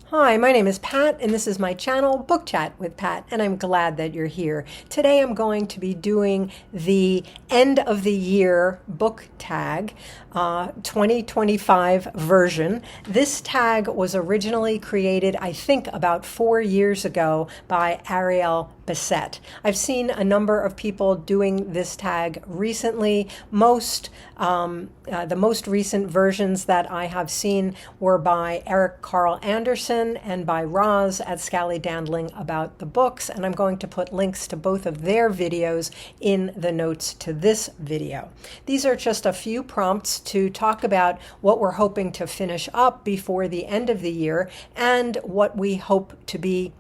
Hi, my name is Pat, and this is my channel, Book Chat with Pat, and I'm glad that you're here. Today I'm going to be doing the end of the year book tag, 2025 version. This tag was originally created, I think, about 4 years ago by Ariel Bassett. I've seen a number of people doing this tag recently. The most recent versions that I have seen were by Eric Karl Anderson and by Roz at Scally Dandling About the Books, and I'm going to put links to both of their videos in the notes to this video. These are just a few prompts to talk about what we're hoping to finish up before the end of the year and what we hope to be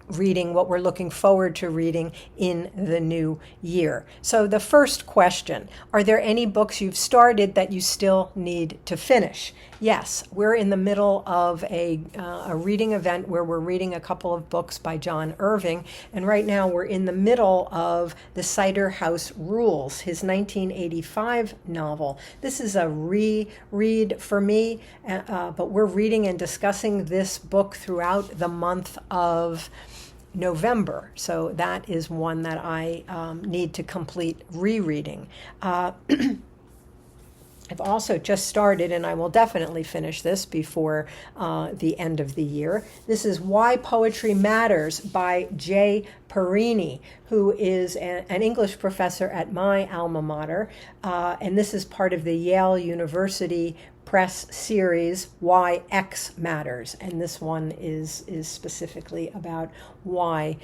reading, what we're looking forward to reading in the new year. So the first question, are there any books you've started that you still need to finish? Yes, we're in the middle of a reading event where we're reading a couple of books by John Irving, and right now we're in the middle of The Cider House Rules, his 1985 novel. This is a reread for me, but we're reading and discussing this book throughout the month of November. So that is one that I need to complete rereading. I've also just started, and I will definitely finish this before the end of the year. This is Why Poetry Matters by Jay Perini, who is an English professor at my alma mater, and this is part of the Yale University Press series, Why X Matters, and this one is specifically about why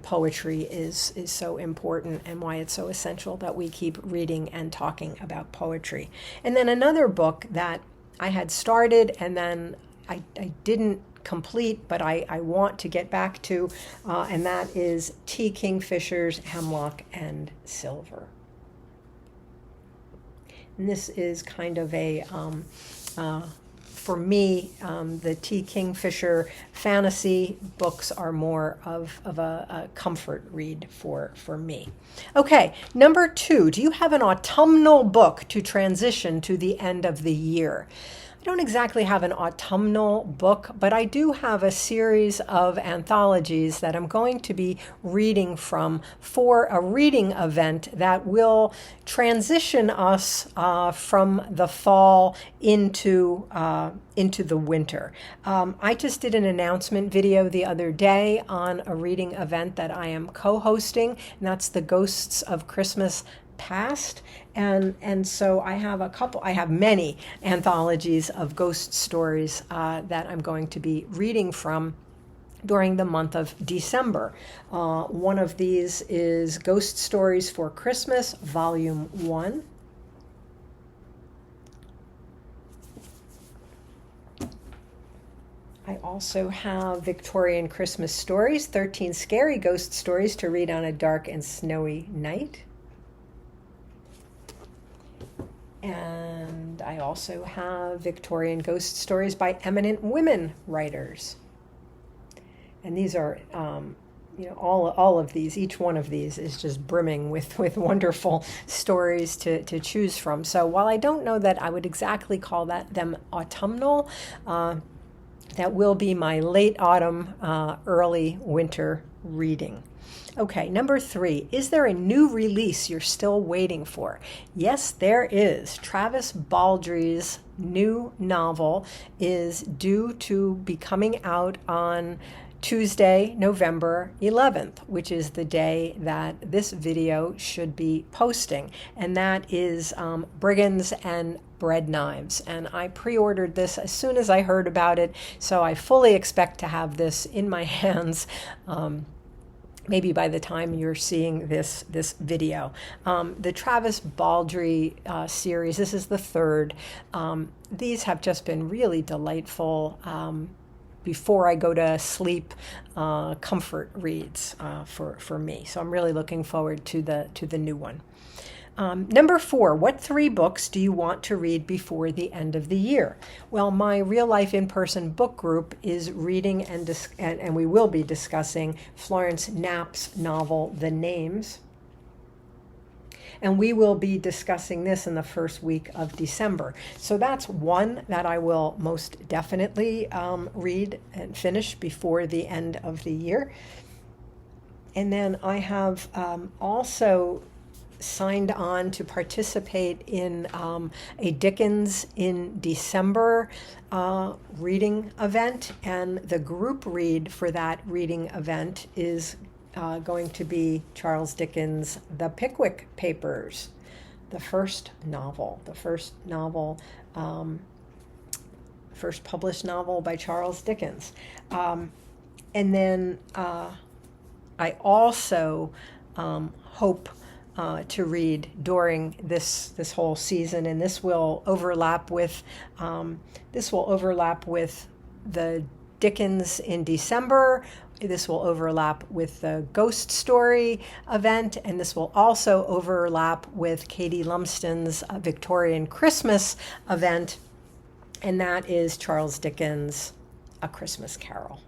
poetry is so important and why it's so essential that we keep reading and talking about poetry. And then another book that I had started and then I didn't complete, but I want to get back to, and that is T. Kingfisher's Hemlock and Silver. And this is kind of a, for me, the T. Kingfisher fantasy books are more of a comfort read for me. Okay, number 2, do you have an autumnal book to transition to the end of the year? I don't exactly have an autumnal book, but I do have a series of anthologies that I'm going to be reading from for a reading event that will transition us from the fall into the winter. I just did an announcement video the other day on a reading event that I am co-hosting, and that's the Ghosts of Christmas Past, and so I have many anthologies of ghost stories that I'm going to be reading from during the month of December. One of these is Ghost Stories for Christmas, Volume 1. I also have Victorian Christmas Stories, 13 Scary Ghost Stories to Read on a Dark and Snowy Night. And I also have Victorian Ghost Stories by Eminent Women Writers. And these are, all of these, each one of these is just brimming with wonderful stories to choose from. So while I don't know that I would exactly call them autumnal, that will be my late autumn, early winter reading. Okay, number 3, is there a new release you're still waiting for? Yes, there is. Travis Baldrey's new novel is due to be coming out on Tuesday, November 11th, which is the day that this video should be posting, and that is Brigands and Bread Knives. And I pre-ordered this as soon as I heard about it, so I fully expect to have this in my hands maybe by the time you're seeing this video. The Travis Baldrey series, this is the third. These have just been really delightful before I go to sleep comfort reads for me. So I'm really looking forward to the new one. Number 4, what 3 books do you want to read before the end of the year? Well, my real life in-person book group is reading and we will be discussing Florence Knapp's novel, The Names. And we will be discussing this in the first week of December. So that's one that I will most definitely read and finish before the end of the year. And then I have also signed on to participate in a Dickens in December reading event, and the group read for that reading event is going to be Charles Dickens' The Pickwick Papers, the first published novel by Charles Dickens. And then I also hope to read during this whole season, and this will overlap with the Dickens in December. This will overlap with the Ghost Story event, and this will also overlap with Katie Lumsden's Victorian Christmas event, and that is Charles Dickens' A Christmas Carol.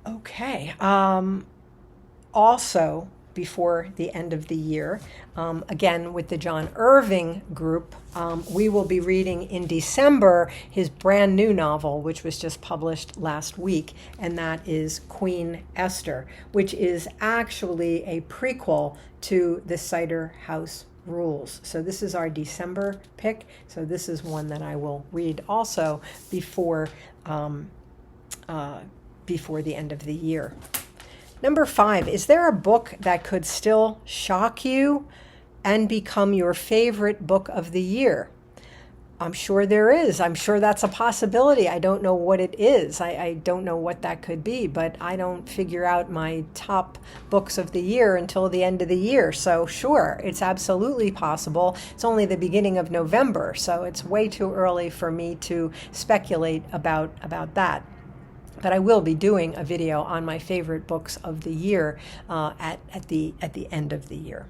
Okay. Also, before the end of the year, again with the John Irving group, we will be reading in December his brand new novel, which was just published last week, and that is Queen Esther, which is actually a prequel to the Cider House Rules. So this is our December pick. So this is one that I will read also before the end of the year. Number 5, is there a book that could still shock you and become your favorite book of the year? I'm sure there is. I'm sure that's a possibility. I don't know what it is. I don't know what that could be, but I don't figure out my top books of the year until the end of the year. So sure, it's absolutely possible. It's only the beginning of November, so it's way too early for me to speculate about that. But I will be doing a video on my favorite books of the year at the end of the year.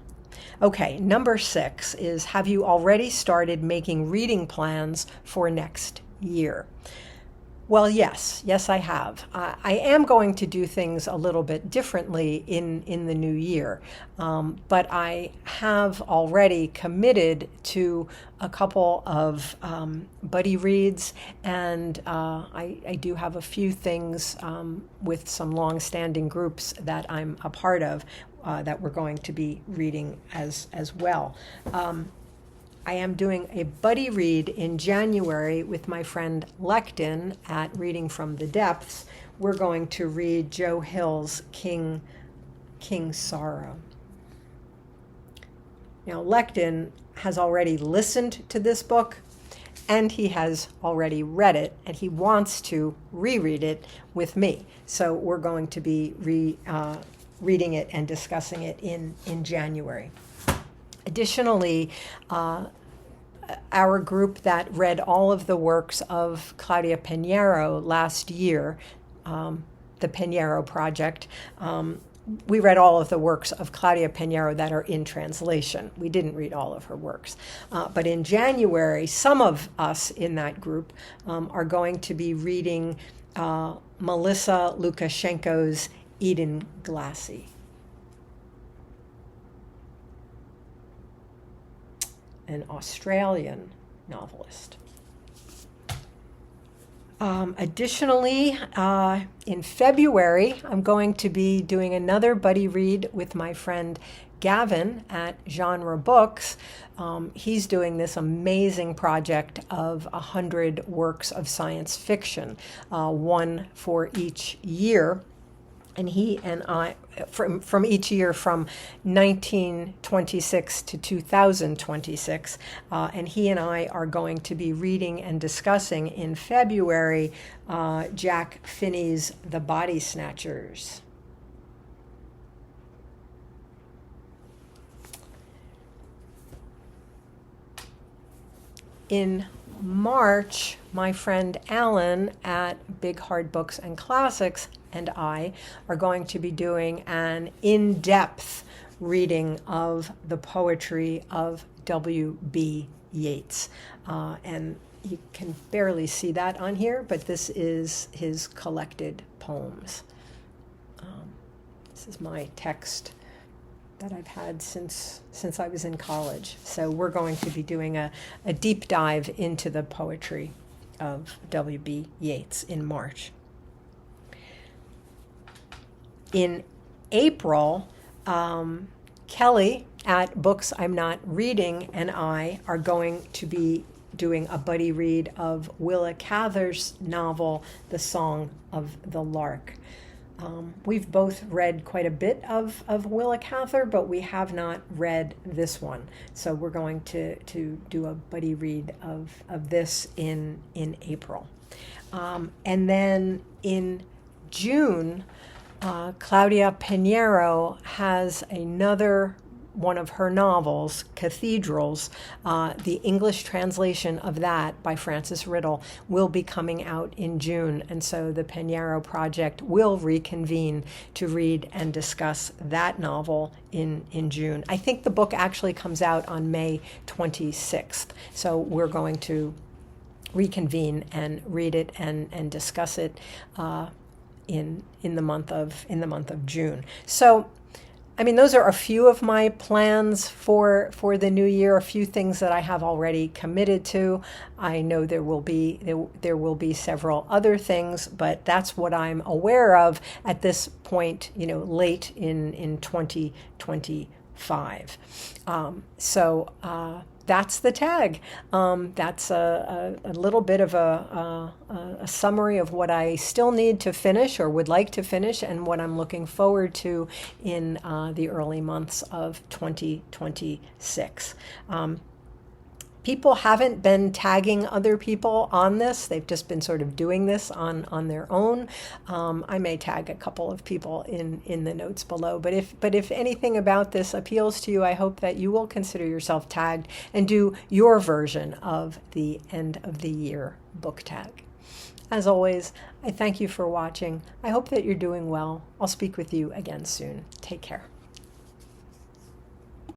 Okay, number 6 is, have you already started making reading plans for next year? Well, yes, I have. I am going to do things a little bit differently in the new year, but I have already committed to a couple of buddy reads, and I do have a few things with some long-standing groups that I'm a part of that we're going to be reading as well. I am doing a buddy read in January with my friend Lecton at Reading from the Depths. We're going to read Joe Hill's King Sorrow. Now, Lecton has already listened to this book, and he has already read it, and he wants to reread it with me. So we're going to be reading it and discussing it in January. Additionally, our group that read all of the works of Claudia Pinheiro last year, the Pinheiro Project, we read all of the works of Claudia Pinheiro that are in translation. We didn't read all of her works. But in January, some of us in that group are going to be reading Melissa Lukashenko's Eden Glassy. An Australian novelist. Additionally, in February, I'm going to be doing another buddy read with my friend Gavin at Genre Books. He's doing this amazing project of 100 works of science fiction, one for each year. And he and I, from each year from 1926 to 2026, and he and I are going to be reading and discussing in February Jack Finney's The Body Snatchers. In March, my friend Alan at Big Hard Books and Classics and I are going to be doing an in-depth reading of the poetry of W.B. Yeats. And you can barely see that on here, but this is his collected poems. This is my text that I've had since I was in college. So we're going to be doing a deep dive into the poetry of W.B. Yeats in March. In April, Kelly at Books I'm Not Reading and I are going to be doing a buddy read of Willa Cather's novel, The Song of the Lark. We've both read quite a bit of Willa Cather, but we have not read this one. So we're going to do a buddy read of this in April. And then in June, Claudia Pinheiro has another one of her novels, Cathedrals. The English translation of that by Frances Riddle will be coming out in June, and so the Pinheiro Project will reconvene to read and discuss that novel in June. I think the book actually comes out on May 26th, so we're going to reconvene and read it and discuss it in the month of June. So, I mean, those are a few of my plans for the new year, a few things that I have already committed to. I know there will be several other things, but that's what I'm aware of at this point, late in 2025. That's the tag. That's a little bit of a summary of what I still need to finish or would like to finish, and what I'm looking forward to in the early months of 2026. People haven't been tagging other people on this. They've just been sort of doing this on their own. I may tag a couple of people in the notes below. But if anything about this appeals to you, I hope that you will consider yourself tagged and do your version of the end of the year book tag. As always, I thank you for watching. I hope that you're doing well. I'll speak with you again soon. Take care.